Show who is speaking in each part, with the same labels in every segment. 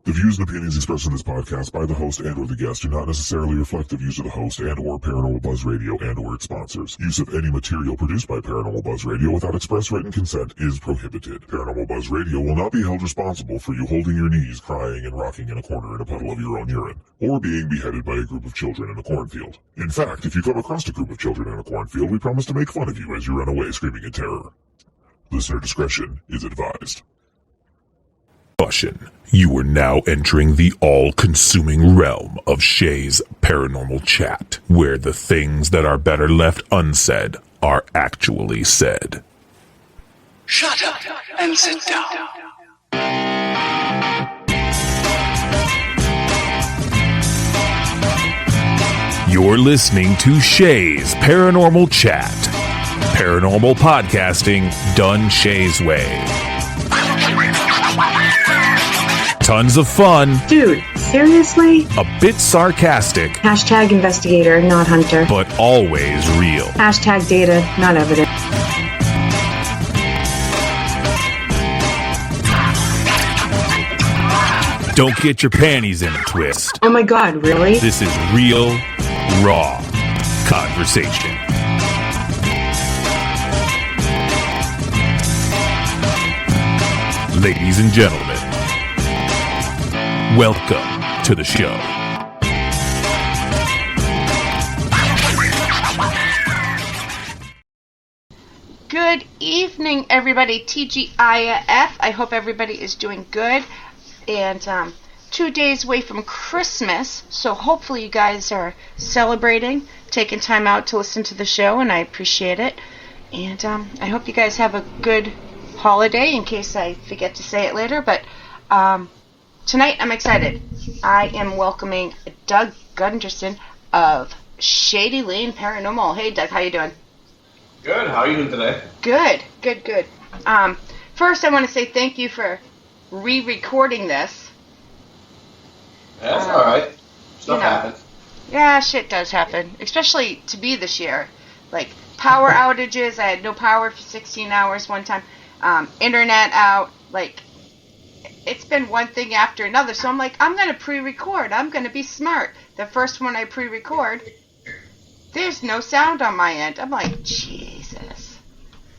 Speaker 1: The views and opinions expressed in this podcast by the host and or the guest do not necessarily reflect the views of the host and or Paranormal Buzz Radio and or its sponsors. Use of any material produced by Paranormal Buzz Radio without express written consent is prohibited. Paranormal Buzz Radio will not be held responsible for you holding your knees, crying, and rocking in a corner in a puddle of your own urine, or being beheaded by a group of children in a cornfield. In fact, if you come across a group of children in a cornfield, we promise to make fun of you as you run away screaming in terror. Listener discretion is advised. You are now entering the all-consuming realm of Shay's Paranormal Chat, where the things that are better left unsaid are actually said.
Speaker 2: Shut up and sit down.
Speaker 3: You're listening to Shay's Paranormal Chat. Paranormal podcasting done Shay's way. Tons of fun.
Speaker 4: Dude, seriously?
Speaker 3: A bit sarcastic.
Speaker 4: Hashtag investigator, not hunter.
Speaker 3: But always real.
Speaker 4: Hashtag data, not evidence.
Speaker 3: Don't get your panties in a twist.
Speaker 4: Oh my god, really?
Speaker 3: This is real, raw conversation. Ladies and gentlemen, welcome to the show.
Speaker 5: Good evening, everybody. TGIF. I hope everybody is doing good. And 2 days away from Christmas, so hopefully you guys are celebrating, taking time out to listen to the show, and I appreciate it. And I hope you guys have a good holiday, in case I forget to say it later. But tonight I'm excited. I am welcoming Doug Gunnerson of Shady Lane Paranormal. Hey, Doug, how you doing?
Speaker 6: Good. How are you doing today?
Speaker 5: Good. First, I want to say thank you for re-recording this.
Speaker 6: That's all right. Stuff happens.
Speaker 5: Yeah, shit does happen, especially to be this year. Like power outages. I had no power for 16 hours one time. Internet out. Like, it's been one thing after another. So I'm like, I'm going to pre-record. I'm going to be smart. The first one I pre-record, there's no sound on my end. I'm like, Jesus.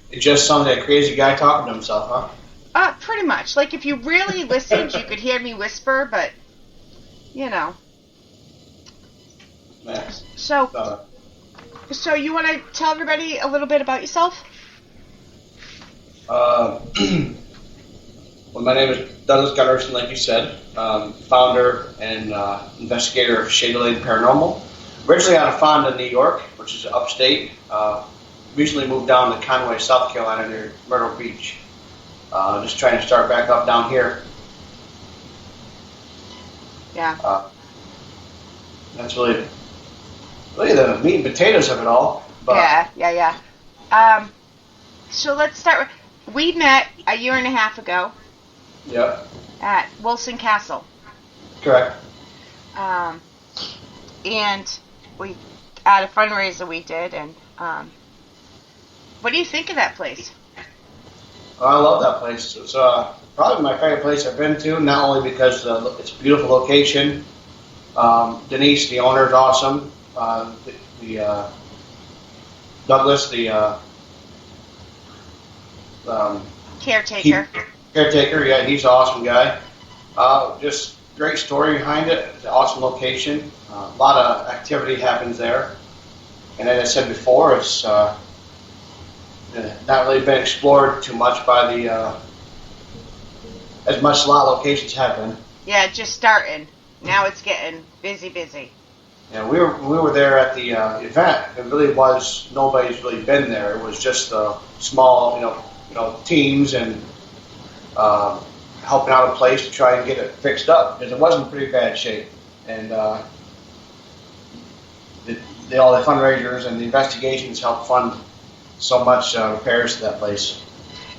Speaker 6: It just sounds like a crazy guy talking to himself, huh?
Speaker 5: Pretty much. Like, if you really listened, you could hear me whisper, but, you know.
Speaker 6: Nice.
Speaker 5: So you want to tell everybody a little bit about yourself?
Speaker 6: Well, my name is Douglas Gunnerson, like you said. Founder and investigator of Shady Lane Paranormal. Originally out of Fonda, New York, which is upstate. Recently moved down to Conway, South Carolina, near Myrtle Beach. Just trying to start back up down here.
Speaker 5: Yeah.
Speaker 6: That's really the meat and potatoes of it all. But
Speaker 5: Yeah. So let's start with, we met a year and a half ago.
Speaker 6: Yep.
Speaker 5: At Wilson Castle.
Speaker 6: Correct.
Speaker 5: And we, at a fundraiser we did, and what do you think of that place?
Speaker 6: I love that place. It's probably my favorite place I've been to, not only because it's a beautiful location. Denise, the owner, is awesome. Douglas, the
Speaker 5: Caretaker.
Speaker 6: Caretaker, yeah, he's an awesome guy. Just great story behind it. It's an awesome location. A lot of activity happens there. And as I said before, it's not really been explored too much by the as much a lot of locations have been.
Speaker 5: Yeah, just starting. Now it's getting busy.
Speaker 6: Yeah, we were there at the event. It really was, nobody's really been there. It was just small, teams and helping out a place to try and get it fixed up, because it was in pretty bad shape. And all the fundraisers and the investigations helped fund so much repairs to that place.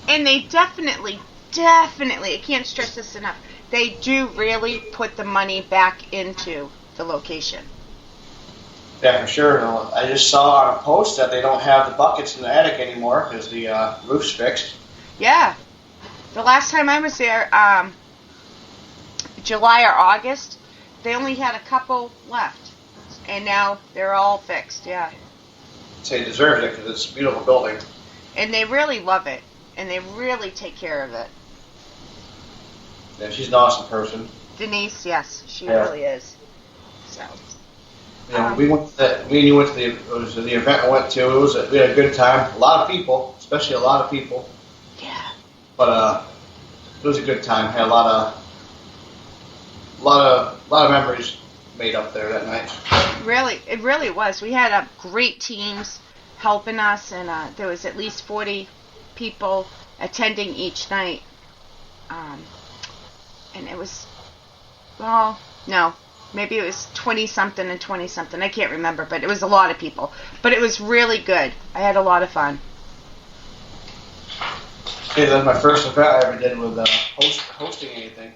Speaker 5: And they definitely, I can't stress this enough, they do really put the money back into the location.
Speaker 6: Yeah, for sure. I just saw on a post that they don't have the buckets in the attic anymore because the roof's fixed.
Speaker 5: Yeah. The last time I was there, July or August, they only had a couple left. And now they're all fixed, yeah.
Speaker 6: I'd say it deserves it because it's a beautiful building.
Speaker 5: And they really love it. And they really take care of it.
Speaker 6: Yeah, she's an awesome person.
Speaker 5: Denise, yes, she really is. So.
Speaker 6: Yeah, me and you went to the event I went to. We had a good time. A lot of people, especially a lot of people.
Speaker 5: Yeah.
Speaker 6: But it was a good time. Had a lot of memories made up there that night.
Speaker 5: It really was. We had great teams helping us, and there was at least 40 people attending each night. And it was, well, no. Maybe it was 20-something and 20-something. I can't remember, but it was a lot of people. But it was really good. I had a lot of fun.
Speaker 6: Yeah, that was my first event I ever did with hosting anything.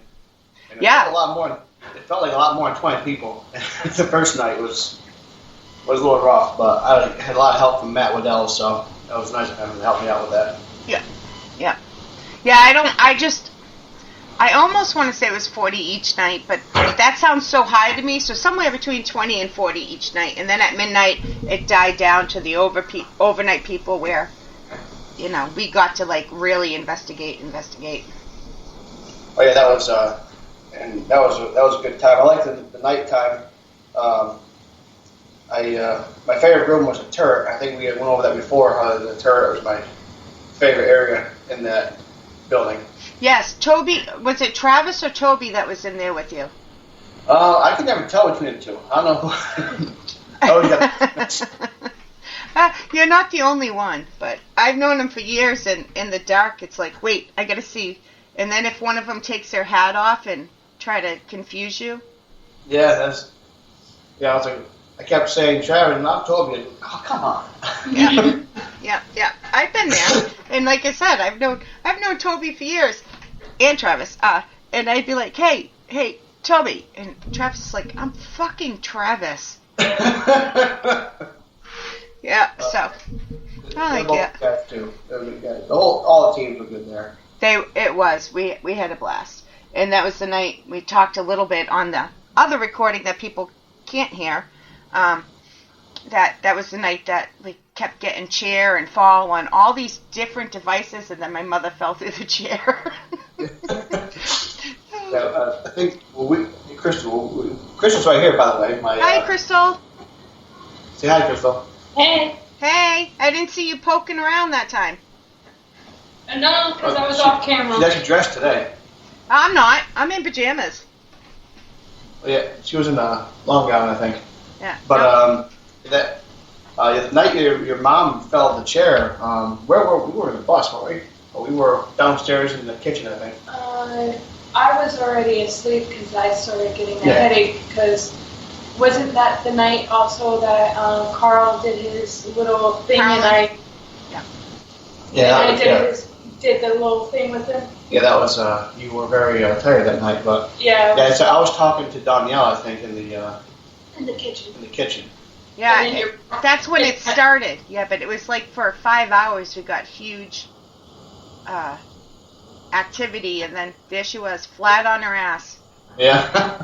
Speaker 6: And it felt like a lot more than 20 people. The first night was a little rough, but I had a lot of help from Matt Waddell, so that was nice of him to help me out with that.
Speaker 5: Yeah. I almost want to say it was 40 each night, but that sounds so high to me. So somewhere between 20 and 40 each night. And then at midnight, it died down to the overnight people where, we got to really investigate.
Speaker 6: Oh yeah, that was a good time. I liked the nighttime. My favorite room was a turret. I think we went over that before. The turret was my favorite area in that building.
Speaker 5: Yes, Toby, was it Travis or Toby that was in there with you?
Speaker 6: I can never tell between the two. I don't know.
Speaker 5: You're not the only one, but I've known him for years, and in the dark, it's like, wait, I gotta see. And then if one of them takes their hat off and try to confuse you.
Speaker 6: Yeah, I was like, I kept saying Travis, not Toby. Oh, come on.
Speaker 5: Yeah. I've been there, and like I said, I've known Toby for years, and Travis. And I'd be like, hey, Toby, and Travis is like, I'm fucking Travis. Yeah. So I like it.
Speaker 6: Guys too. They were good guys. All the teams were good there.
Speaker 5: We had a blast, and that was the night we talked a little bit on the other recording that people can't hear. That was the night that we kept getting chair and fall on all these different devices, and then my mother fell through the chair.
Speaker 6: I think Crystal's right here, by the way.
Speaker 5: Hi, Crystal.
Speaker 6: Say hi, Crystal.
Speaker 7: Hey.
Speaker 5: Hey, I didn't see you poking around that time.
Speaker 7: No, because I was off camera.
Speaker 6: She's actually dressed today.
Speaker 5: I'm not. I'm in pajamas.
Speaker 6: Well, yeah, she was in a long gown, I think.
Speaker 5: Yeah.
Speaker 6: But the night your mom fell in the chair, we were in the bus, weren't we? We were downstairs in the kitchen, I think.
Speaker 7: I was already asleep because I started getting a headache. Because wasn't that the night also that Carl did his little thing and I did the little thing with him?
Speaker 6: Yeah, that was you were very tired that night, but So I was talking to Danielle, I think, in the kitchen.
Speaker 5: Yeah, that's when it started. Yeah, but it was like for 5 hours we got huge activity, and then there she was, flat on her ass.
Speaker 6: Yeah.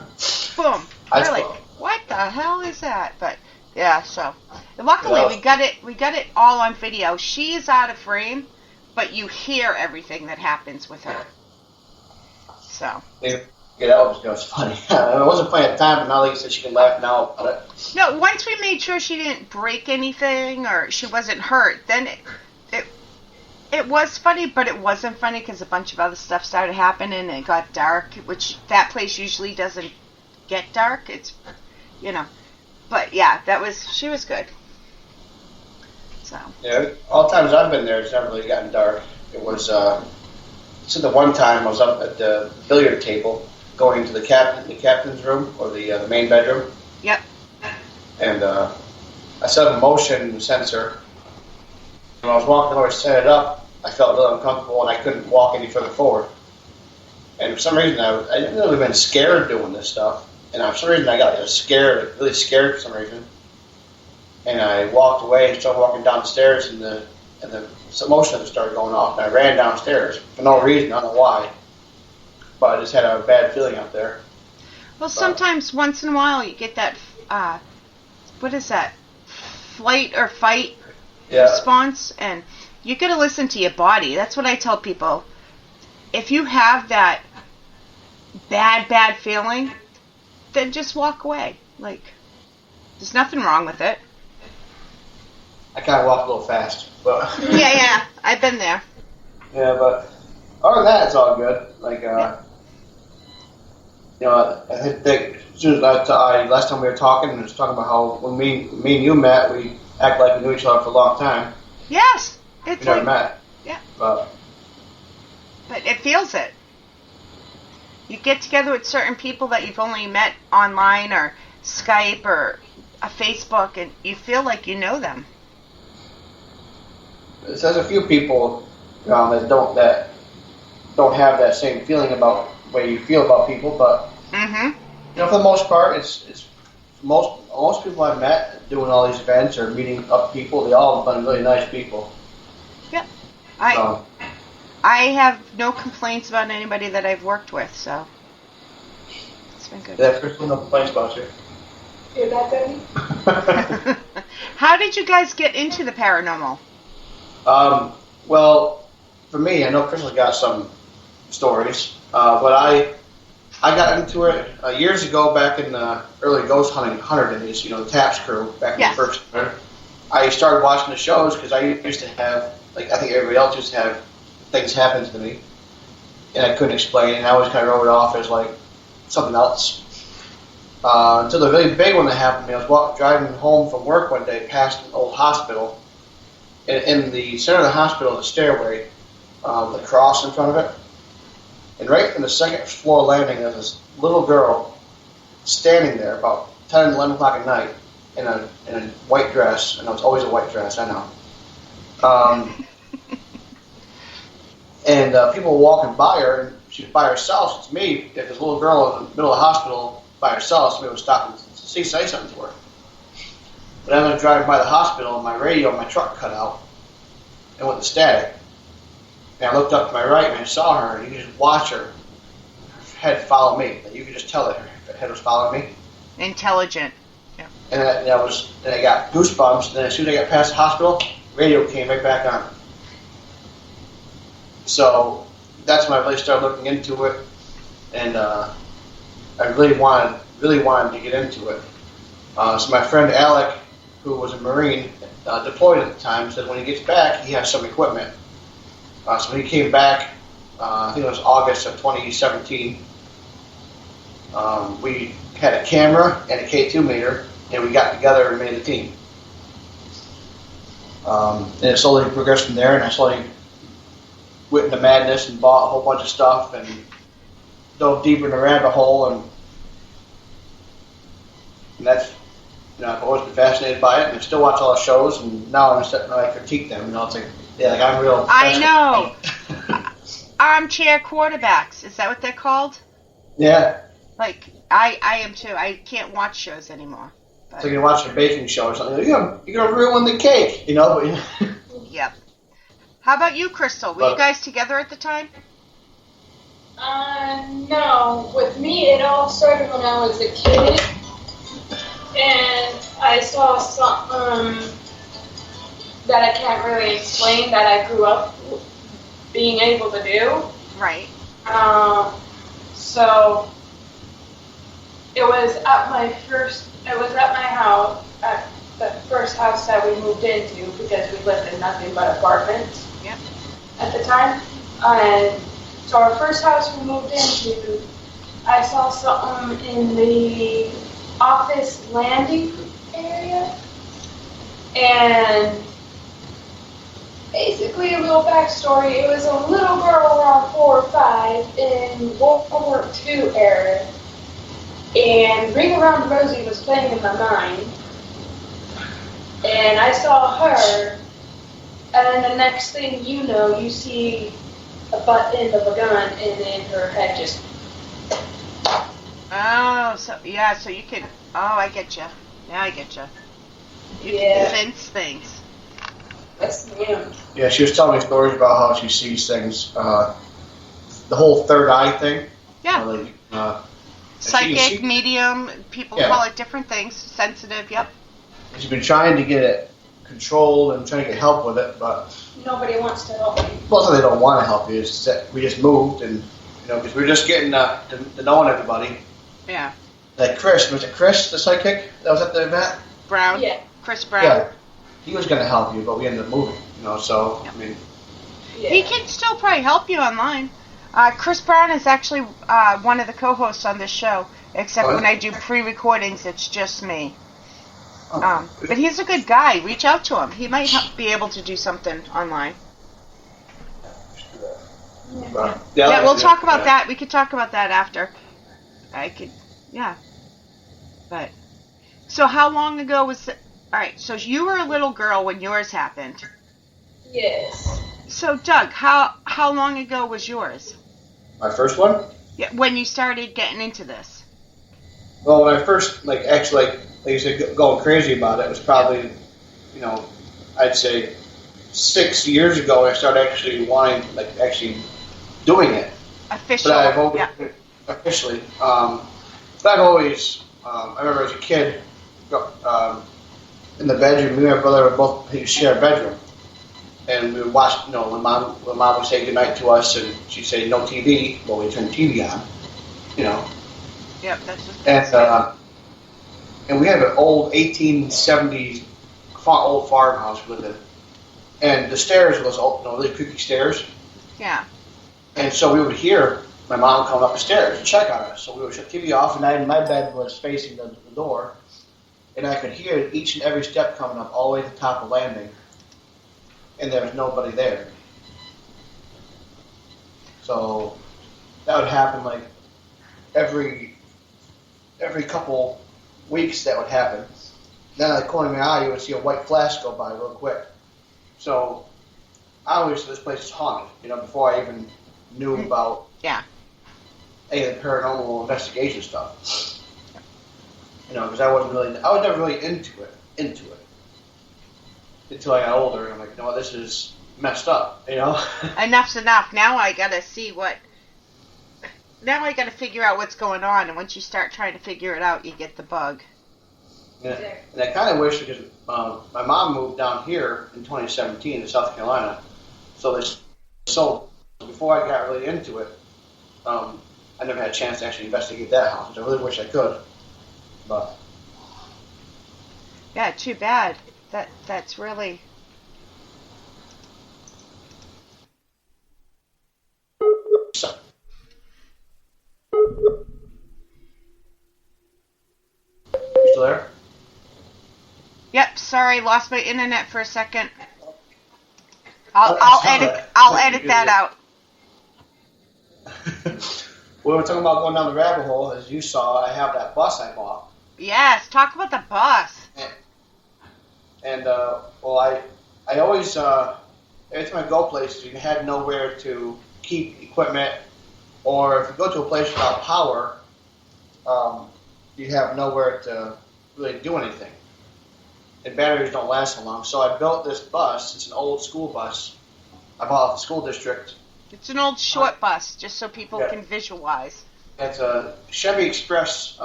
Speaker 5: Boom. We're like, what the hell is that? But yeah, so luckily we got it all on video. She's out of frame, but you hear everything that happens with her. So.
Speaker 6: Yeah, that was funny. I wasn't funny at the time, but now, like you said, she can laugh now about it.
Speaker 5: No, once we made sure she didn't break anything or she wasn't hurt, then it was funny, but it wasn't funny because a bunch of other stuff started happening and it got dark, which that place usually doesn't get dark. It's, but yeah, she was good. So. Yeah,
Speaker 6: all the times I've been there, it's never really gotten dark. It was, so the one time I was up at the billiard table, going to the captain's room, or the main bedroom.
Speaker 5: Yep.
Speaker 6: And I set up a motion sensor. When I was walking over to set it up, I felt really uncomfortable and I couldn't walk any further forward. And for some reason, I didn't really been scared doing this stuff. And for some reason, I got scared, really scared for some reason. And I walked away and started walking downstairs, and the motion started going off. And I ran downstairs for no reason, I don't know why. But I just had a bad feeling out there.
Speaker 5: Well, sometimes, once in a while, you get that, what is that, flight or fight response, and you got to listen to your body. That's what I tell people. If you have that bad feeling, then just walk away. Like, there's nothing wrong with it.
Speaker 6: I kind of walk a little fast, but
Speaker 5: yeah, I've been there.
Speaker 6: Yeah, but other than that, it's all good. Like, you know, I think as soon as last time we were talking, I was talking about how when me and you met, we act like we knew each other for a long time.
Speaker 5: Yes, it's
Speaker 6: we never met.
Speaker 5: Yeah,
Speaker 6: but
Speaker 5: it feels it. You get together with certain people that you've only met online or Skype or a Facebook, and you feel like you know them.
Speaker 6: There's a few people that don't have that same feeling about the way you feel about people, but you know, for the most part, it's most people I've met doing all these events or meeting up people. They all have been really nice people.
Speaker 5: Yep, I have no complaints about anybody that I've worked with, so it's been good.
Speaker 6: Yeah, Crystal, no complaints about you.
Speaker 7: You're that Debbie?
Speaker 5: How did you guys get into the paranormal?
Speaker 6: Well, for me, I know Crystal's got some stories, but I got into it years ago, back in the early ghost hunter days. You know, the TAPS crew back in the first year. I started watching the shows because I used to have, like I think everybody else used to have, things happen to me, and I couldn't explain, and I always kind of wrote it off as like something else. Until the really big one that happened to me, I was driving home from work one day past an old hospital. In the center of the hospital, the stairway, the cross in front of it, and right in the second floor landing, there's this little girl standing there about 10, 11 o'clock at night in a white dress. I know it's always a white dress, I know. And people were walking by her, and she was by herself. So to me, if this little girl in the middle of the hospital by herself, somebody would stop and say something to her. But as I was driving by the hospital, my radio in my truck cut out and went to static. And I looked up to my right and I saw her, and you could just watch her. Her head follow me. You could just tell that her head was following me.
Speaker 5: Intelligent. Yeah.
Speaker 6: And I got goosebumps. And then as soon as I got past the hospital, radio came right back on. So that's when I really started looking into it, and I really wanted to get into it. So my friend Alec, who was a Marine, deployed at the time, said when he gets back, he has some equipment. So when he came back, I think it was August of 2017, we had a camera and a K2 meter, and we got together and made a team. And it slowly progressed from there, and I slowly went into madness and bought a whole bunch of stuff and dove deeper in the rabbit hole, and that's, you know, I've always been fascinated by it, and I still watch all the shows, and now I'm sitting and I critique them, you know, it's like, yeah, like I'm real.
Speaker 5: I know. Armchair quarterbacks, is that what they're called?
Speaker 6: Yeah.
Speaker 5: Like, I am too. I can't watch shows anymore. But.
Speaker 6: So you can watch a baking show or something, you're gonna ruin the cake, you know?
Speaker 5: Yep. How about you, Crystal? Were you guys together at the time?
Speaker 7: No. With me, it all started when I was a kid. And I saw something that I can't really explain that I grew up being able to do.
Speaker 5: Right.
Speaker 7: So it was at my house, at the first house that we moved into, because we lived in nothing but apartments.
Speaker 5: Yep.
Speaker 7: At the time. And so our first house we moved into, I saw something in the office landing area. And basically a little backstory, it was a little girl around 4 or 5 in World War II era. And Ring Around Rosie was playing in my mind. And I saw her, and then the next thing you know, you see a butt end of a gun, and then her head just.
Speaker 5: Oh, so you can. Oh, I get you. Now I get you. You
Speaker 7: Yeah.
Speaker 5: can sense things.
Speaker 7: Yes, ma'am.
Speaker 6: Yeah, she was telling me stories about how she sees things. The whole third eye thing.
Speaker 5: Yeah. Psychic,
Speaker 6: she-
Speaker 5: medium. People
Speaker 6: Yeah.
Speaker 5: call it different things. Sensitive. Yep.
Speaker 6: She's been trying to get it controlled and trying to get help with it, but
Speaker 7: Nobody wants to help me.
Speaker 6: most of they don't want to help you. It's just that we just moved, and because we're just getting to knowing everybody.
Speaker 5: Yeah.
Speaker 6: Like Chris, was it Chris, the psychic that was at the event?
Speaker 5: Brown.
Speaker 7: Yeah.
Speaker 5: Chris Brown.
Speaker 6: Yeah, he was going to help you, but we ended up moving. So
Speaker 5: Yep.
Speaker 6: I mean,
Speaker 7: Yeah.
Speaker 5: He can still probably help you online. Chris Brown is actually one of the co-hosts on this show, except
Speaker 6: Oh.
Speaker 5: when I do pre-recordings, it's just me.
Speaker 6: oh,
Speaker 5: But he's a good guy. Reach out to him. He might be able to do something online. Yeah, we'll talk about that. We could talk about that after. Yeah. But, so how long ago was it? All right, so you were a little girl when yours happened.
Speaker 7: Yes.
Speaker 5: So, Doug, how long ago was yours?
Speaker 6: My first one.
Speaker 5: Yeah, when you started getting into this?
Speaker 6: Well, when I first like you said, going crazy about it was probably, I'd say 6 years ago. I started actually wanting, actually doing it.
Speaker 5: Official.
Speaker 6: But I've always,
Speaker 5: Yeah.
Speaker 6: officially, but I've always, I remember as a kid, in the bedroom, me and my brother would both share a bedroom. And we would watch, when mom would say goodnight to us and she'd say no TV, well, we turned the TV on,
Speaker 5: Yep, that's just
Speaker 6: And we had an old 1870s old farmhouse we lived in. And the stairs was really creaky stairs.
Speaker 5: yeah.
Speaker 6: And so we would hear my mom coming up the stairs to check on us. So we would shut the TV off, and my bed was facing the door. And I could hear each and every step coming up all the way to the top of the landing. And there was nobody there. So that would happen every couple weeks. That would happen. Then at the corner of my eye, you would see a white flash go by real quick. So I always said this place is haunted. Before I even knew about any of the paranormal investigation stuff. Because I was never really into it until I got older. And I'm like, this is messed up.
Speaker 5: Enough's enough. Now I gotta see what. Now I gotta figure out what's going on, and once you start trying to figure it out, you get the bug.
Speaker 6: And I kind of wish, because my mom moved down here in 2017 to South Carolina, so before I got really into it, I never had a chance to actually investigate that house, which I really wish I could. But
Speaker 5: Yeah, too bad. That's really.
Speaker 6: so, you still there?
Speaker 5: Yep. Sorry, lost my internet for a second. I'll edit that out.
Speaker 6: We were talking about going down the rabbit hole. As you saw, I have that bus I bought.
Speaker 5: Yes. Talk about the bus.
Speaker 6: And I always, every time I go places, you had nowhere to keep equipment, or if you go to a place without power, you have nowhere to really do anything. And batteries don't last so long. So I built this bus. It's an old school bus. I bought it off the school district.
Speaker 5: It's an old short bus, just so people
Speaker 6: Yeah.
Speaker 5: can visualize.
Speaker 6: It's a Chevy Express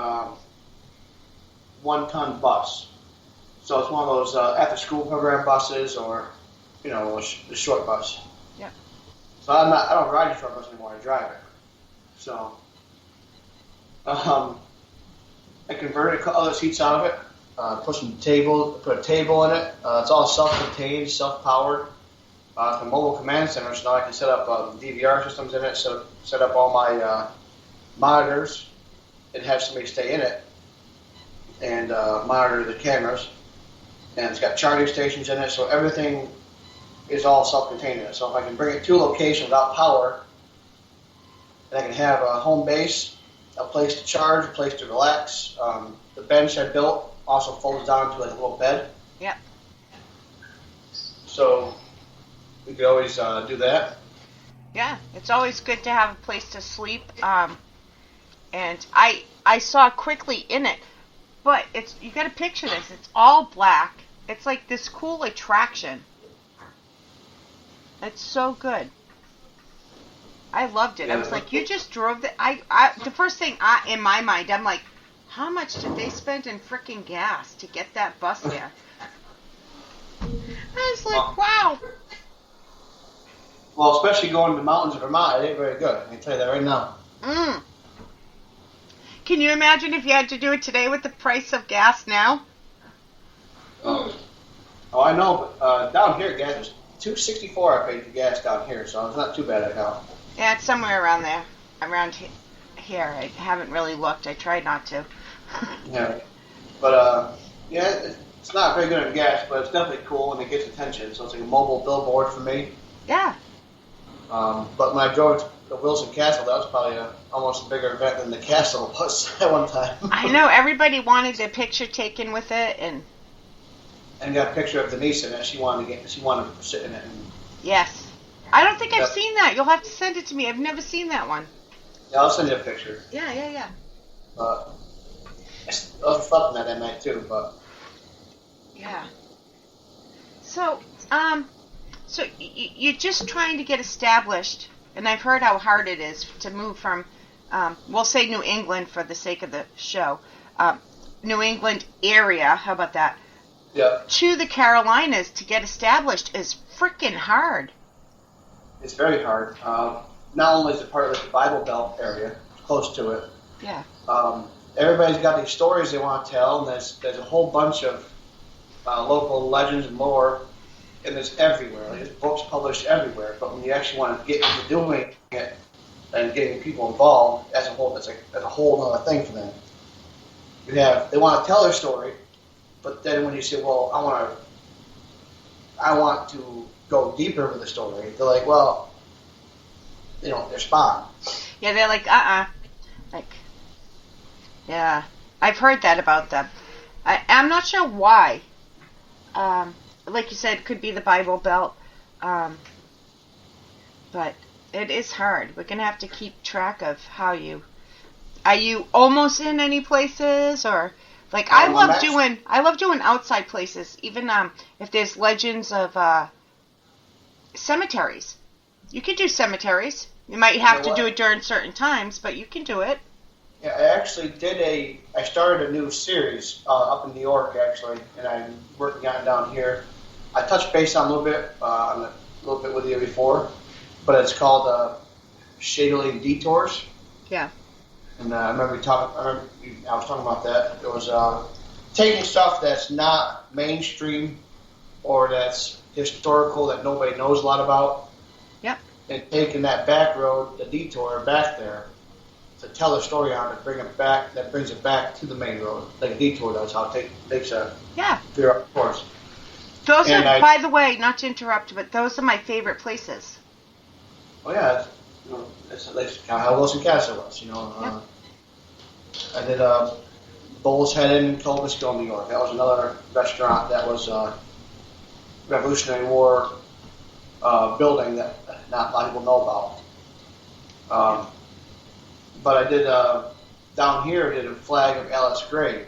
Speaker 6: 1-ton bus. So it's one of those after-school program buses, or a short bus.
Speaker 5: Yeah.
Speaker 6: So I don't ride a short bus anymore. I drive it. So I converted other seats out of it. Put a table in it. It's all self-contained, self-powered. It's a mobile command center, so now I can set up DVR systems in it. So set up all my monitors and have somebody stay in it and monitor the cameras. And it's got charging stations in it, so everything is all self-contained in it. So if I can bring it to a location without power, and I can have a home base, a place to charge, a place to relax. The bench I built also folds down to a little bed.
Speaker 5: Yep.
Speaker 6: So we could always do that.
Speaker 5: Yeah, it's always good to have a place to sleep. And I saw quickly in it, but you got to picture this. It's all black. It's like this cool attraction. It's so good. I loved it. I was like, you just drove the first thing in my mind, I'm like, how much did they spend in frickin' gas to get that bus there? I was like, wow.
Speaker 6: Well, especially going to the mountains of Vermont, it ain't very good. I can tell you that right now.
Speaker 5: Can you imagine if you had to do it today with the price of gas now?
Speaker 6: Oh, I know, but down here, gas is $2.64 I paid for gas down here, so it's not too bad at all.
Speaker 5: Yeah, it's somewhere around there. Around here. I haven't really looked. I tried not to.
Speaker 6: Yeah. But, yeah, it's not very good at gas, but it's definitely cool and it gets attention. So it's like a mobile billboard for me.
Speaker 5: Yeah.
Speaker 6: But when I drove to the Wilson Castle, that was probably almost a bigger event than the castle was at one time.
Speaker 5: I know. Everybody wanted their picture taken with it, and
Speaker 6: got a picture of Denise in it. She wanted to sit in it.
Speaker 5: Yes. I don't think I've seen that. You'll have to send it to me. I've never seen that one.
Speaker 6: Yeah, I'll send you a picture.
Speaker 5: Yeah.
Speaker 6: I was reflecting that night too, but.
Speaker 5: Yeah. So you're just trying to get established, and I've heard how hard it is to move from, we'll say New England for the sake of the show, New England area, how about that?
Speaker 6: Yeah.
Speaker 5: To the Carolinas to get established is freaking hard.
Speaker 6: It's very hard. Not only is it part of the Bible Belt area, close to it.
Speaker 5: Yeah.
Speaker 6: Everybody's got these stories they want to tell, and there's a whole bunch of local legends and lore, and it's everywhere. There's books published everywhere. But when you actually want to get into doing it and getting people involved, that's a whole other thing for them. They want to tell their story, but then when you say, well, I want to go deeper with the story, they're like, well, they're spawned.
Speaker 5: Yeah, they're like, yeah, I've heard that about them. I'm not sure why. Like you said, it could be the Bible Belt, but it is hard. We're gonna have to keep track of how are you almost in any places, or like I love doing outside places, even if there's legends of cemeteries. You can do cemeteries. You might have to do it during certain times, but you can do it.
Speaker 6: Yeah, I actually I started a new series up in New York, actually, and I'm working on it down here. I touched base on a little bit with you before, but it's called Shady Detours.
Speaker 5: Yeah.
Speaker 6: And I was talking about that. It was taking stuff that's not mainstream or that's historical that nobody knows a lot about.
Speaker 5: Yep.
Speaker 6: And taking that back road, the detour back there, to tell a story on it, bring it back. That brings it back to the main road, like a detour does. How it takes a veer up course.
Speaker 5: Those are, by the way, not to interrupt, but those are my favorite places.
Speaker 6: Oh yeah, it's kind of how Wilson Castle was.
Speaker 5: Yep.
Speaker 6: I did Bull's Head Inn in Columbusville, New York. That was another restaurant that was Revolutionary War building that not a lot of people know about. But I did down here. I did a flag of Ellis flag.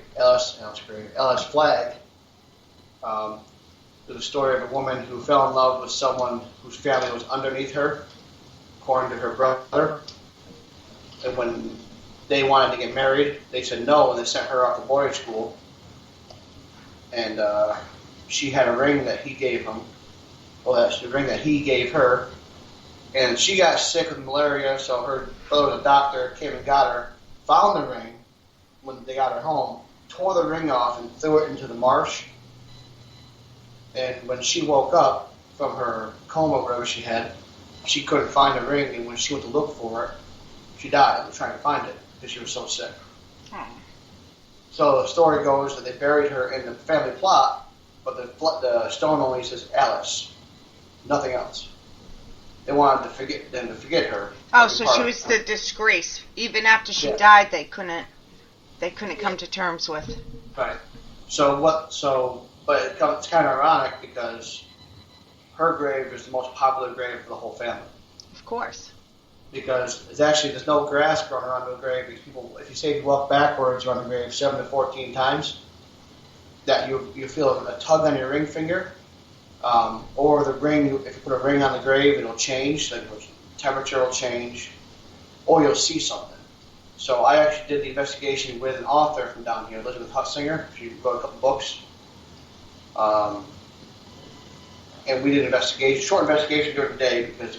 Speaker 6: There's a story of a woman who fell in love with someone whose family was underneath her, according to her brother. And when they wanted to get married, they said no, and they sent her off to boarding school. And she had a ring that he gave him. Well, that's the ring that he gave her. And she got sick with malaria, so her brother, the doctor, came and got her, found the ring when they got her home, tore the ring off and threw it into the marsh. And when she woke up from her coma, whatever she had, she couldn't find the ring, and when she went to look for it, she died trying to find it because she was so sick. So the story goes that they buried her in the family plot, but the stone only says Alice, nothing else. They wanted to forget her.
Speaker 5: Oh, so she was the disgrace. Even after she died, they couldn't come to terms with.
Speaker 6: Right. But it's kind of ironic because her grave is the most popular grave for the whole family.
Speaker 5: Of course.
Speaker 6: Because there's no grass growing around the grave. Because people, if you say you walk backwards around the grave 7 to 14 times, that you feel a tug on your ring finger, or the ring. If you put a ring on the grave, it'll change. Like the temperature will change, or you'll see something. So I actually did the investigation with an author from down here, Elizabeth Hutsinger. She wrote a couple books. And we did an investigation, short investigation during the day, because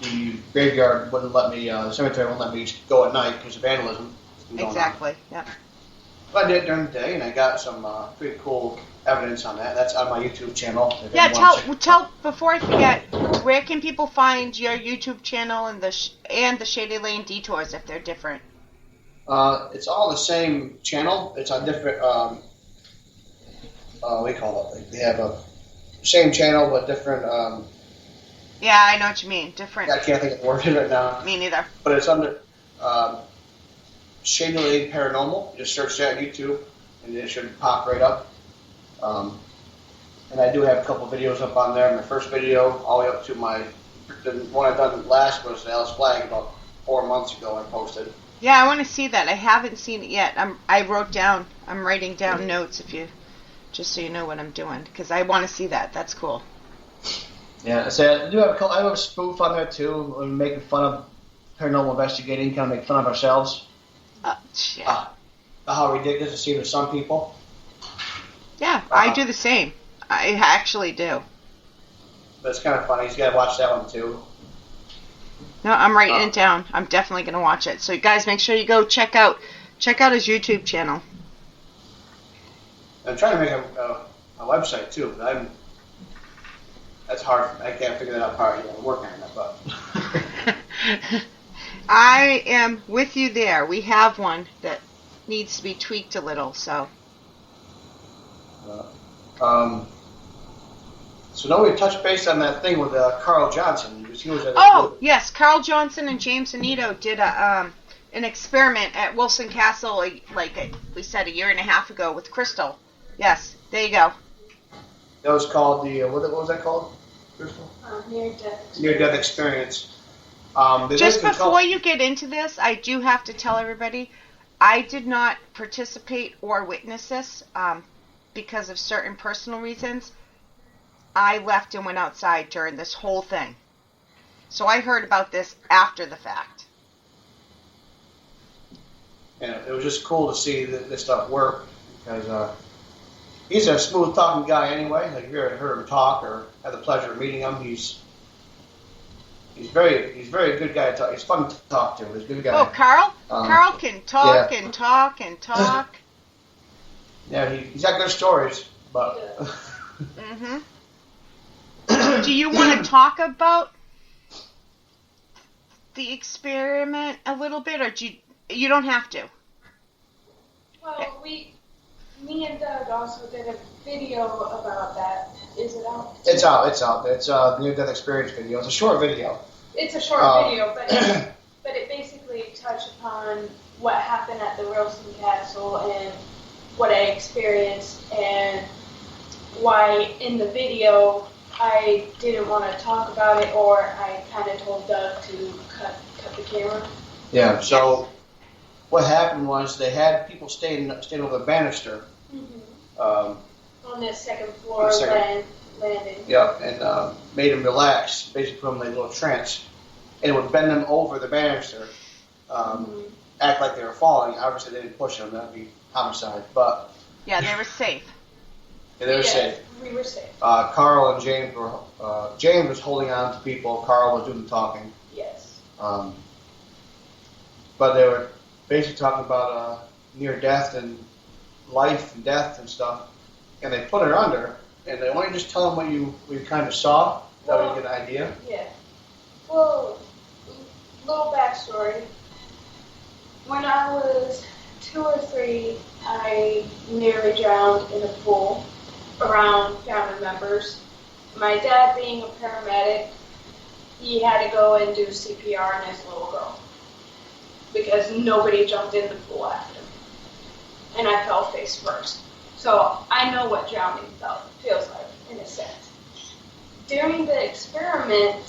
Speaker 6: the graveyard wouldn't let me, the cemetery wouldn't let me go at night because of vandalism.
Speaker 5: Exactly, yeah.
Speaker 6: But I did it during the day, and I got some pretty cool evidence on that. That's on my YouTube channel.
Speaker 5: Yeah, tell before I forget, where can people find your YouTube channel and the Shady Lane Detours if they're different?
Speaker 6: It's all the same channel. It's on different, what do you call it? Like they have a same channel but different.
Speaker 5: Yeah, I know what you mean. Different.
Speaker 6: I can't think of the word right now.
Speaker 5: Me neither.
Speaker 6: But it's under Shady Lane Paranormal. Just search that on YouTube, and it should pop right up. And I do have a couple videos up on there. My first video, all the way up to the one I done last was the Alice Flag about 4 months ago. I posted.
Speaker 5: Yeah, I want to see that. I haven't seen it yet. I'm writing down notes just so you know what I'm doing, because I want to see that. That's cool.
Speaker 6: Yeah, so I have a spoof on there too. We're making fun of paranormal investigating, kind of make fun of ourselves.
Speaker 5: Yeah.
Speaker 6: How ridiculous it seems to some people.
Speaker 5: Yeah, I do the same. I actually do.
Speaker 6: But it's kind of funny. You got to watch that one too.
Speaker 5: No, I'm writing it down. I'm definitely going to watch it. So you guys, make sure you go check out his YouTube channel.
Speaker 6: I'm trying to make a website too, but that's hard for me. I can't figure that out part yet. I'm working on that, but
Speaker 5: I am with you there. We have one that needs to be tweaked a little, so.
Speaker 6: So now we touched base on that thing with Carl Johnson. He was at
Speaker 5: yes, Carl Johnson and James Anito did an experiment at Wilson Castle, like we said, 1.5 years ago with Crystal. Yes, there you go.
Speaker 6: That was called the what was that called? Crystal? Near-death experience.
Speaker 5: Just before you get into this, I do have to tell everybody, I did not participate or witness this because of certain personal reasons. I left and went outside during this whole thing. So I heard about this after the fact.
Speaker 6: And it was just cool to see this stuff work, because he's a smooth-talking guy anyway. Like, if you ever heard him talk or had the pleasure of meeting him, he's very good guy to talk. He's fun to talk to. He's a good guy.
Speaker 5: Oh, Carl? Carl can talk and talk and talk.
Speaker 6: Yeah, he's got good stories, but.
Speaker 5: Mm-hmm. Do you want to talk about the experiment a little bit, or you don't have to?
Speaker 7: Well, me and Doug also did a video about that. Is it out?
Speaker 6: It's out. It's a near-death experience video. It's a short video.
Speaker 7: It's a short video, but it basically touched upon what happened at the Wilson Castle and what I experienced, and why in the video I didn't want to talk about it, or I kind of told Doug to cut the camera.
Speaker 6: Yeah. So what happened was they had people staying over the banister.
Speaker 7: On the second floor landing.
Speaker 6: Yeah, and made them relax, basically put them in a little trance, and it would bend them over the banister, act like they were falling. Obviously, they didn't push them; that'd be homicide. But
Speaker 5: yeah, they were safe.
Speaker 6: Yeah, they were safe.
Speaker 7: We were safe.
Speaker 6: Carl and James were. James was holding on to people. Carl was doing the talking.
Speaker 7: Yes.
Speaker 6: But they were basically talking about near death and life and death and stuff, and they put her under. And they want you to just tell them what you kind of saw. That way you get an idea.
Speaker 7: Yeah. Well, little backstory. When I was 2 or 3, I nearly drowned in a pool around family members. My dad, being a paramedic, he had to go and do CPR on his little girl because nobody jumped in the pool after me. And I fell face first. So I know what drowning feels like, in a sense. During the experiment,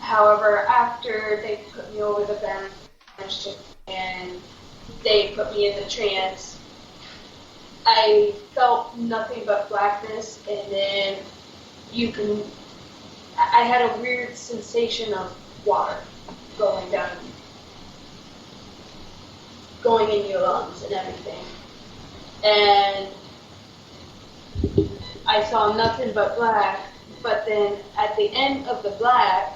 Speaker 7: However, after they put me over the bench and they put me in the trance, I felt nothing but blackness, and then I had a weird sensation of water going in your lungs and everything. And I saw nothing but black, but then at the end of the black,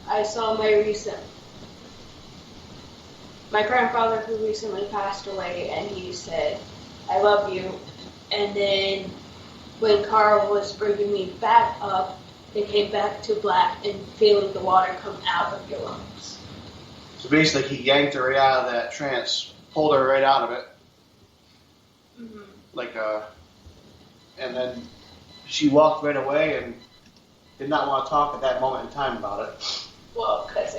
Speaker 7: I saw my grandfather who recently passed away, and he said, "I love you." And then when Carl was bringing me back up, it came back to black and feeling the water come out of your lungs.
Speaker 6: So basically, he yanked her right out of that trance, pulled her right out of it. Mm-hmm. And then she walked right away and did not want to talk at that moment in time about it.
Speaker 7: Well, because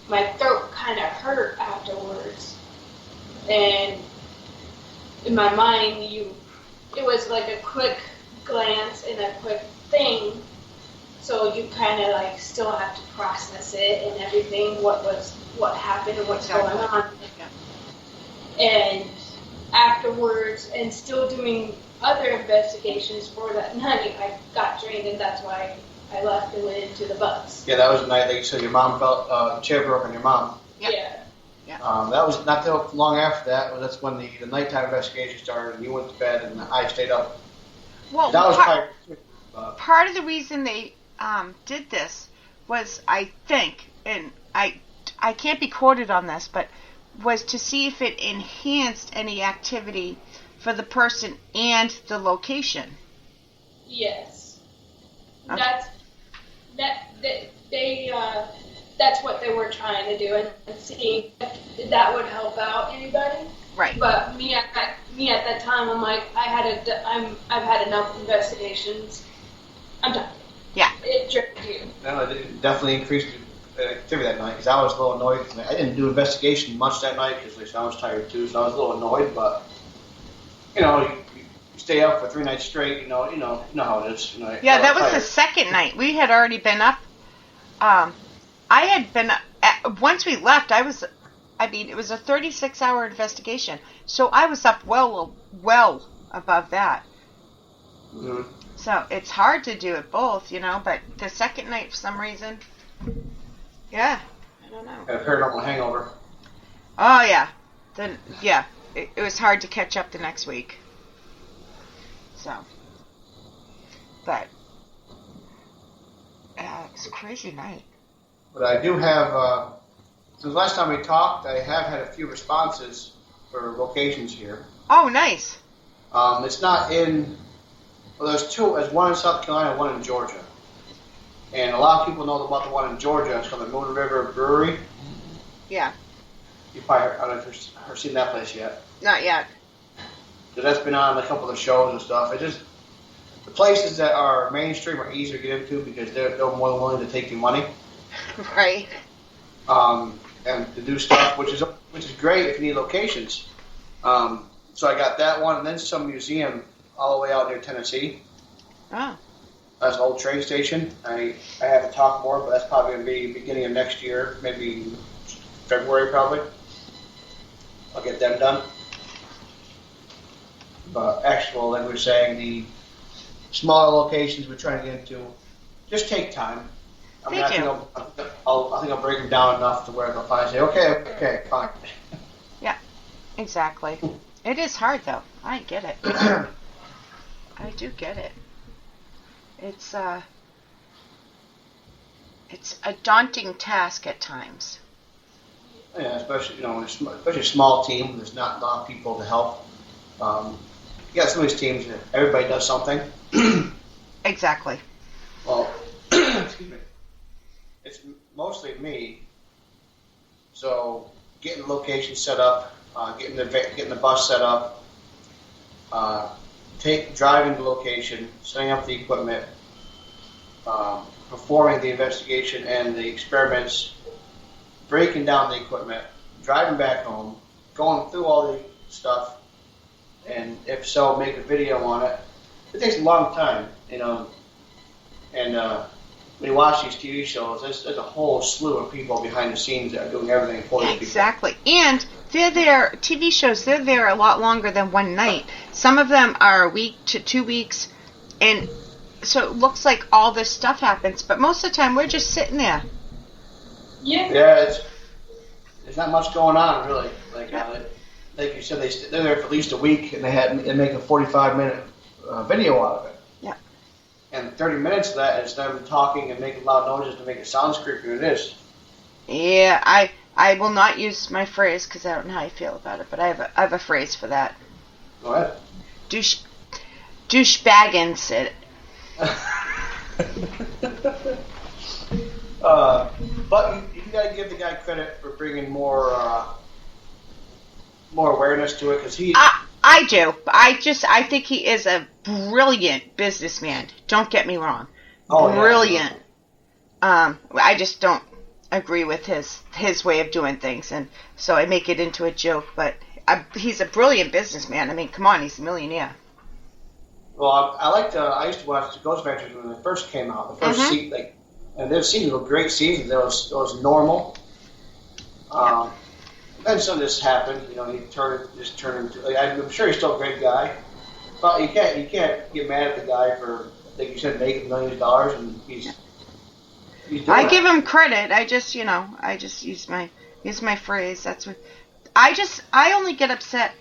Speaker 7: my throat kind of hurt afterwards, and in my mind, it was like a quick glance and a quick thing, so you kind of like still have to process it and everything, what happened and what's going on. And afterwards, and still doing other investigations for that night, I got drained, and that's why I left and went into the bus.
Speaker 6: Yeah, that was the night that you said your mom felt the chair broke on your mom.
Speaker 7: Yep.
Speaker 5: Yeah.
Speaker 6: That was not too long after that. That's when the nighttime investigation started, and you went to bed, and I stayed up.
Speaker 5: Well,
Speaker 6: that was
Speaker 5: part of the reason they did this was, I think, and I can't be quoted on this, but was to see if it enhanced any activity for the person and the location.
Speaker 7: Yes.
Speaker 5: Okay.
Speaker 7: That's what they were trying to do, and seeing if that would help out anybody.
Speaker 5: Right.
Speaker 7: But me at that time, I'm like, I've had enough investigations. I'm done.
Speaker 5: Yeah.
Speaker 7: It tricked you.
Speaker 6: No, it definitely increased the activity that night, because I was a little annoyed. I didn't do investigation much that night because I was tired too, so I was a little annoyed. But you stay up for 3 nights straight. You know how it is.
Speaker 5: Yeah, that was the second night. We had already been up. I had been once we left. It was a 36-hour investigation, so I was up well above that.
Speaker 6: Mm-hmm.
Speaker 5: So it's hard to do it both, but the second night, for some reason, I don't know.
Speaker 6: Had a paranormal hangover.
Speaker 5: Oh, yeah. Then, yeah, it was hard to catch up the next week. So, but, it's a crazy night.
Speaker 6: But I do have, since last time we talked, I have had a few responses for locations here.
Speaker 5: Oh, nice.
Speaker 6: It's not in... Well, there's two. There's one in South Carolina and one in Georgia. And a lot of people know about the one in Georgia. It's called the Moon River Brewery.
Speaker 5: Yeah.
Speaker 6: You probably, I don't know if you've seen that place yet.
Speaker 5: Not yet.
Speaker 6: So that's been on a couple of the shows and stuff. The places that are mainstream are easier to get into because they're more than willing to take your money.
Speaker 5: Right.
Speaker 6: And to do stuff, which is great if you need locations. So I got that one, and then some museum all the way out near Tennessee.
Speaker 5: Oh.
Speaker 6: That's an old train station. I have to talk more, but that's probably going to be beginning of next year, maybe February probably. I'll get them done. But actual, like we were saying, the smaller locations we're trying to get into just take time. I think I'll break them down enough to where they'll finally say, okay, fine.
Speaker 5: Yeah, exactly. It is hard though. I get it. I do get it. It's a daunting task at times.
Speaker 6: Yeah, especially especially a small team. There's not a lot of people to help. You got some of these teams that everybody does something.
Speaker 5: Exactly.
Speaker 6: Well, excuse me. It's mostly me. So getting the location set up, getting the bus set up, driving the location, setting up the equipment, performing the investigation and the experiments, breaking down the equipment, driving back home, going through all the stuff, and if so, make a video on it. It takes a long time, and when you watch these TV shows, there's a whole slew of people behind the scenes that are doing everything for these people.
Speaker 5: Exactly. And they're there, TV shows, they're there a lot longer than one night. Some of them are a week to 2 weeks. And so it looks like all this stuff happens. But most of the time, we're just sitting there.
Speaker 7: Yeah.
Speaker 6: Yeah, there's not much going on, really. Like you said, they're there for at least a week, and they make a 45-minute video out of it.
Speaker 5: Yeah.
Speaker 6: And 30 minutes of that is them talking and making loud noises to make it sound creepier than it is.
Speaker 5: Yeah, I will not use my phrase because I don't know how I feel about it, but I have a phrase for that.
Speaker 6: Go ahead.
Speaker 5: Douchebagging said it.
Speaker 6: But you got to give the guy credit for bringing more awareness to it, because
Speaker 5: I do. I think he is a brilliant businessman. Don't get me wrong.
Speaker 6: Oh,
Speaker 5: brilliant. Yeah. I just don't agree with his way of doing things, and so I make it into a joke. But he's a brilliant businessman. I mean, come on, he's a millionaire.
Speaker 6: Well, I used to watch the Ghostbusters when they first came out. The first season, and their seasons were great seasons. It was normal. Then something just happened. He turned into. I'm sure he's still a great guy, but you can't get mad at the guy for, like you said, making millions of dollars, and he's doing
Speaker 5: I give him credit. I just use my phrase. That's what I only get upset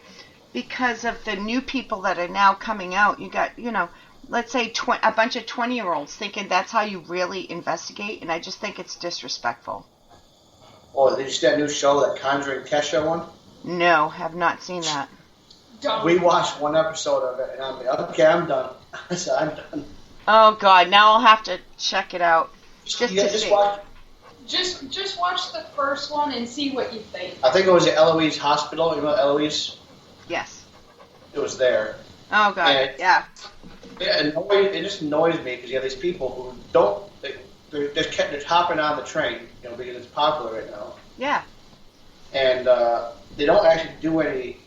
Speaker 5: because of the new people that are now coming out. You got, let's say a bunch of 20-year-olds thinking that's how you really investigate, and I just think it's disrespectful.
Speaker 6: Oh, did you see that new show, that Conjuring Kesha one?
Speaker 5: No, have not seen that.
Speaker 6: We watched one episode of it, and I'm like, okay, I'm done. I said, I'm done.
Speaker 5: Oh, God, now I'll have to check it out. Just
Speaker 6: watch.
Speaker 7: Just watch the first one and see what you think.
Speaker 6: I think it was at Eloise Hospital. You know Eloise?
Speaker 5: Yes.
Speaker 6: It was there.
Speaker 5: Oh, God,
Speaker 6: and
Speaker 5: yeah.
Speaker 6: It just annoys me because you have these people who don't. They're just hopping on the train, because it's popular right now.
Speaker 5: Yeah.
Speaker 6: And they don't actually do any.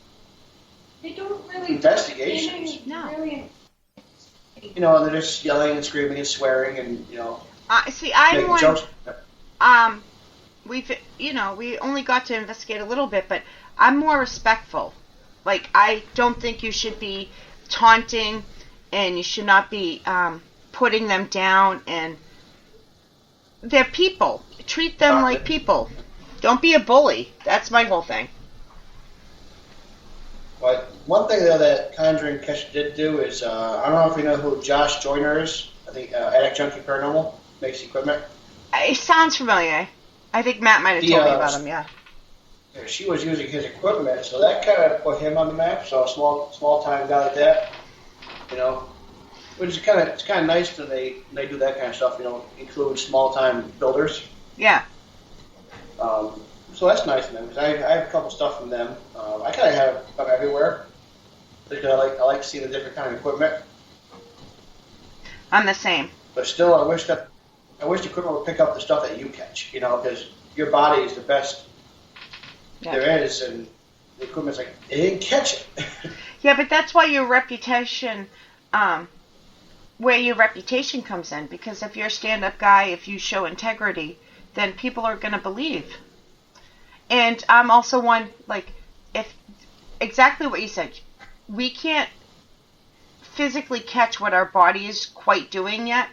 Speaker 7: They don't really
Speaker 6: investigations.
Speaker 5: No.
Speaker 7: Really.
Speaker 6: They're just yelling and screaming and swearing and
Speaker 5: See, I'm
Speaker 6: making
Speaker 5: one.
Speaker 6: jokes.
Speaker 5: We only got to investigate a little bit, but I'm more respectful. Like, I don't think you should be taunting, and you should not be putting them down, and they're people. Treat them like people. Don't be a bully. That's my whole thing.
Speaker 6: But one thing, though, that Conjuring Kesha did do is, I don't know if you know who Josh Joyner is. I think Addict Junkie Paranormal makes equipment.
Speaker 5: It sounds familiar. I think Matt might have told me about him, yeah.
Speaker 6: She was using his equipment, so that kind of put him on the map. So a small time guy like that, which is kind of nice that they do that kind of stuff. Include small time builders.
Speaker 5: Yeah.
Speaker 6: So that's nice of them, because I have a couple stuff from them. I kind of have them everywhere because I like seeing the different kind of equipment.
Speaker 5: I'm the same.
Speaker 6: But still, I wish the equipment would pick up the stuff that you catch. Because your body is the best there is, and the equipment's like, it didn't catch it.
Speaker 5: Yeah, but that's why your reputation, where your reputation comes in. Because if you're a stand-up guy, if you show integrity, then people are going to believe. And I'm also one, if exactly what you said, we can't physically catch what our body is quite doing yet.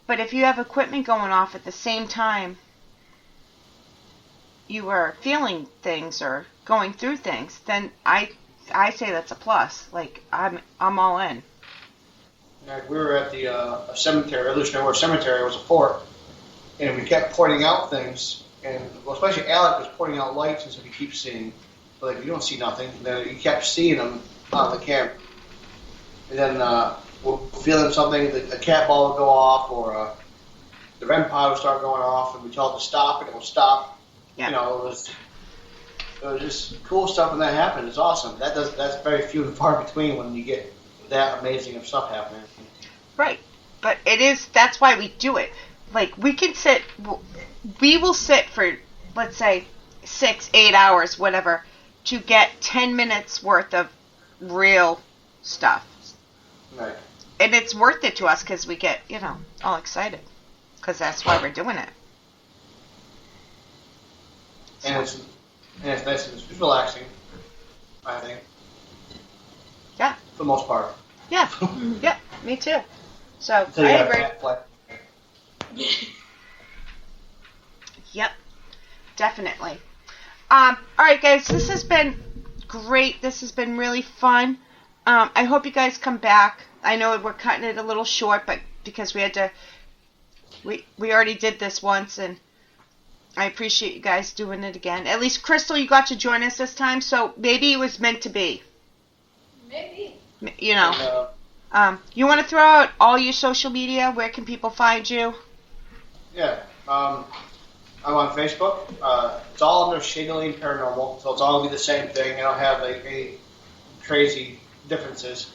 Speaker 5: But if you have equipment going off at the same time you are feeling things or going through things, then I say that's a plus. Like, I'm all in.
Speaker 6: We were at the cemetery, Revolutionary War Cemetery. It was a fort, and we kept pointing out things, and especially Alec was pointing out lights and stuff you keep seeing. But if you don't see nothing, then you kept seeing them on the camera. And then we're feeling something, a cat ball would go off, or the REM pod would start going off, and we tell it to stop, and it will stop.
Speaker 5: Yeah.
Speaker 6: It was just cool stuff when that happened. It's awesome. That's very few and far between when you get that amazing of stuff happening.
Speaker 5: Right. But that's why we do it. Like, we will sit for, let's say, 6-8 hours, whatever, to get 10 minutes worth of real stuff.
Speaker 6: Right.
Speaker 5: And it's worth it to us because we get, all excited. because that's why we're doing it.
Speaker 6: And it's nice and it's relaxing, I think.
Speaker 5: Yeah.
Speaker 6: For the most part.
Speaker 5: Yeah. Yeah. Me too. So
Speaker 6: Until
Speaker 5: I
Speaker 6: you have
Speaker 5: agree.
Speaker 6: cat play.
Speaker 5: Yep. Definitely. All right, guys. This has been great. This has been really fun. I hope you guys come back. I know we're cutting it a little short, but because we had to, we already did this once, and I appreciate you guys doing it again. At least, Crystal, you got to join us this time, so maybe it was meant to be.
Speaker 7: Maybe.
Speaker 5: You know.
Speaker 6: And,
Speaker 5: You want to throw out all your social media? Where can people find you?
Speaker 6: yeah. I'm on Facebook. It's all under Shady Paranormal, so it's all gonna be the same thing. I don't have any crazy differences.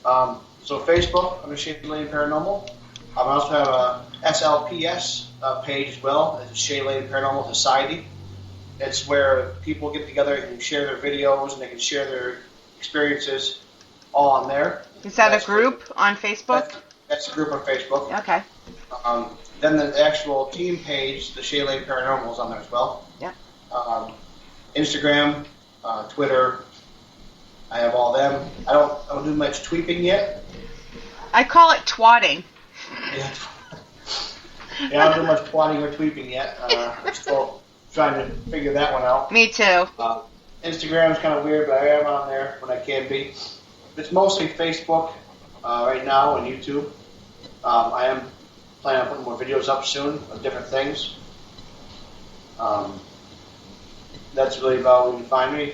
Speaker 6: So Facebook under Shady Paranormal. I also have a SLPS page as well. It's Shady Paranormal Society. It's where people get together and can share their videos and they can share their experiences all on there.
Speaker 5: Is that a group on Facebook?
Speaker 6: That's a group on Facebook.
Speaker 5: Okay.
Speaker 6: Then the actual team page, the Shady Paranormal, is on there as well.
Speaker 5: Yeah.
Speaker 6: Instagram, Twitter, I have all them. I don't do much tweeting yet.
Speaker 5: I call it twatting.
Speaker 6: Yeah, I don't do much twatting or tweeting yet. I'm still trying to figure that one out.
Speaker 5: Me too.
Speaker 6: Instagram's kind of weird, but I am on there when I can be. It's mostly Facebook right now and YouTube. I am planning on putting more videos up soon of different things. That's really about where you can find me.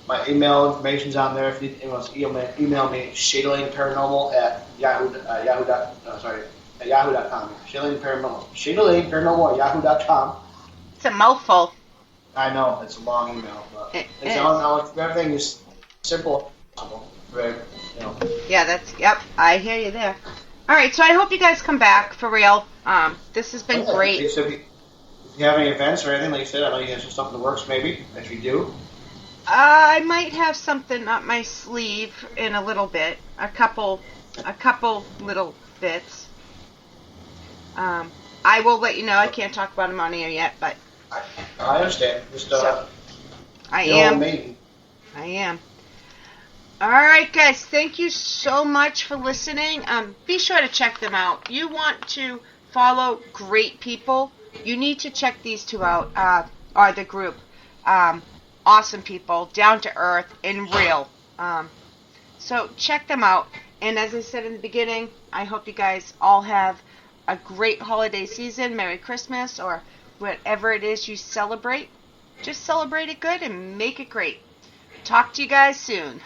Speaker 6: My email information's on there. If anyone wants to email me, ShadyLaneParanormal at yahoo.com. ShadyLaneParanormal at yahoo.com.
Speaker 5: It's a mouthful.
Speaker 6: I know, it's a long email, but
Speaker 5: It
Speaker 6: everything is simple. Very,
Speaker 5: Yeah, yep, I hear you there. All right, so I hope you guys come back for real. This has been great.
Speaker 6: So if you have any events or anything, like you said, I know you guys have stuff in the works maybe. If you do.
Speaker 5: I might have something up my sleeve in a little bit. A couple little bits. I will let you know. I can't talk about them on air yet, but
Speaker 6: I understand. Just
Speaker 5: I
Speaker 6: you know,
Speaker 5: am.
Speaker 6: me.
Speaker 5: I am. All right, guys. Thank you so much for listening. Be sure to check them out. You want to follow great people? You need to check these two out. Or the group. Awesome people, down to earth, and real. So check them out. And as I said in the beginning, I hope you guys all have a great holiday season. Merry Christmas, or whatever it is you celebrate. Just celebrate it good and make it great. Talk to you guys soon.